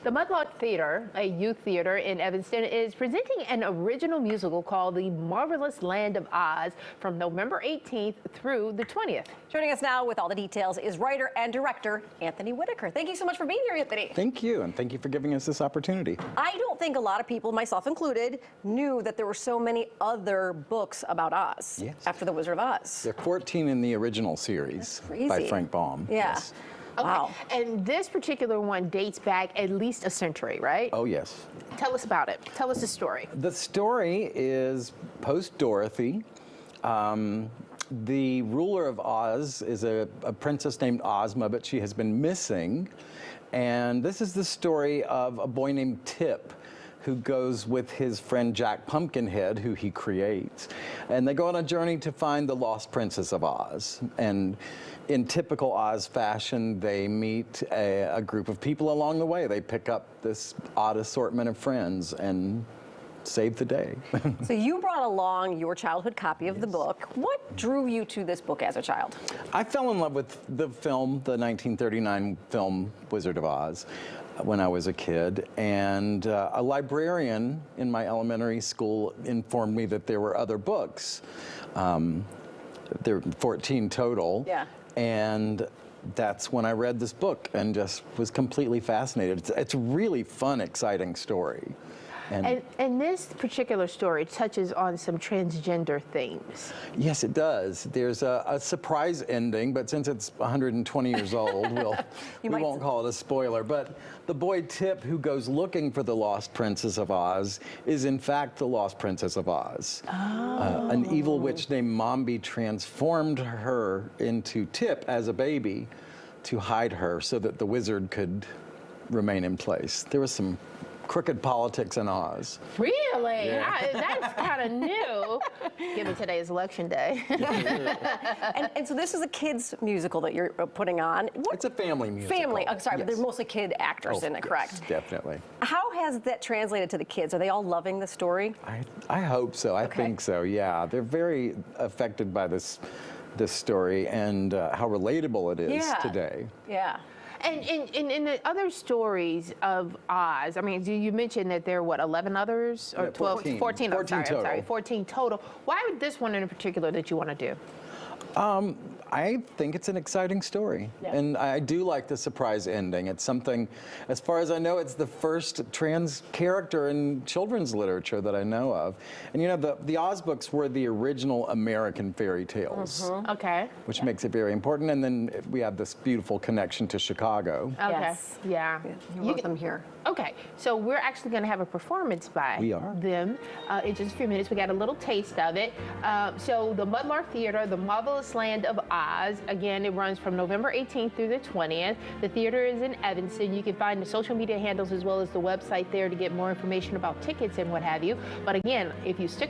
The Mudlark Theater, a youth theater in Evanston, is presenting an original musical called The Marvelous Land of Oz from November 18th through the 20th. Joining us now with all the details is writer and director Anthony Whitaker. Thank you so much for being here, Anthony. Thank you, and thank you for giving us this opportunity. I don't think a lot of people, myself included, knew that there were so many other books about Oz after The Wizard of Oz. There are 14 in the original series by Frank Baum. Yeah. Yes. Okay. Wow. And this particular one dates back at least a century, right? Oh, yes. Tell us about it. Tell us the story. The story is post-Dorothy. The ruler of Oz is a princess named Ozma, but she has been missing. And this is the story of a boy named Tip, who goes with his friend Jack Pumpkinhead, who he creates. And they go on a journey to find the lost princess of Oz. And in typical Oz fashion, they meet a group of people along the way. They pick up this odd assortment of friends and save the day. So you brought along your childhood copy of the book. What drew you to this book as a child? I fell in love with the film, the 1939 film Wizard of Oz, when I was a kid, and a librarian in my elementary school informed me that there were other books. There were 14 total. Yeah. And that's when I read this book and just was completely fascinated. It's a really fun, exciting story. And this particular story touches on some transgender themes. Yes, it does. There's a surprise ending, but since it's 120 years old, we won't call it a spoiler. But the boy Tip, who goes looking for the lost princess of Oz, is in fact the lost princess of Oz. Oh. An evil witch named Mombi transformed her into Tip as a baby to hide her so that the wizard could remain in place. There was some crooked politics in Oz. Really? Yeah. That's kind of new, given today's election day. and so this is a kids musical that you're putting on. It's a family musical. Family, oh, sorry, yes. but they're mostly kid actors in it, correct? Yes, definitely. How has that translated to the kids? Are they all loving the story? I hope so. I think so, yeah. They're very affected by this story and how relatable it is today. Yeah. And in the other stories of Oz, I mean, you mentioned that there are, what, 11 others? Or 12? 14 total. 14 total. Why would this one in particular that you want to do? I think it's an exciting story, and I do like the surprise ending. It's something, as far as I know, it's the first trans character in children's literature that I know of. And you know, the Oz books were the original American fairy tales, which makes it very important. And then we have this beautiful connection to Chicago. Okay. Yes. Yeah. You want them here. Okay, so we're actually going to have a performance by them in just a few minutes. We got a little taste of it. So the Mudlark Theater, The Marvelous Land of Oz. Again, it runs from November 18th through the 20th. The theater is in Evanston. You can find the social media handles as well as the website there to get more information about tickets and what have you. But again, if you stick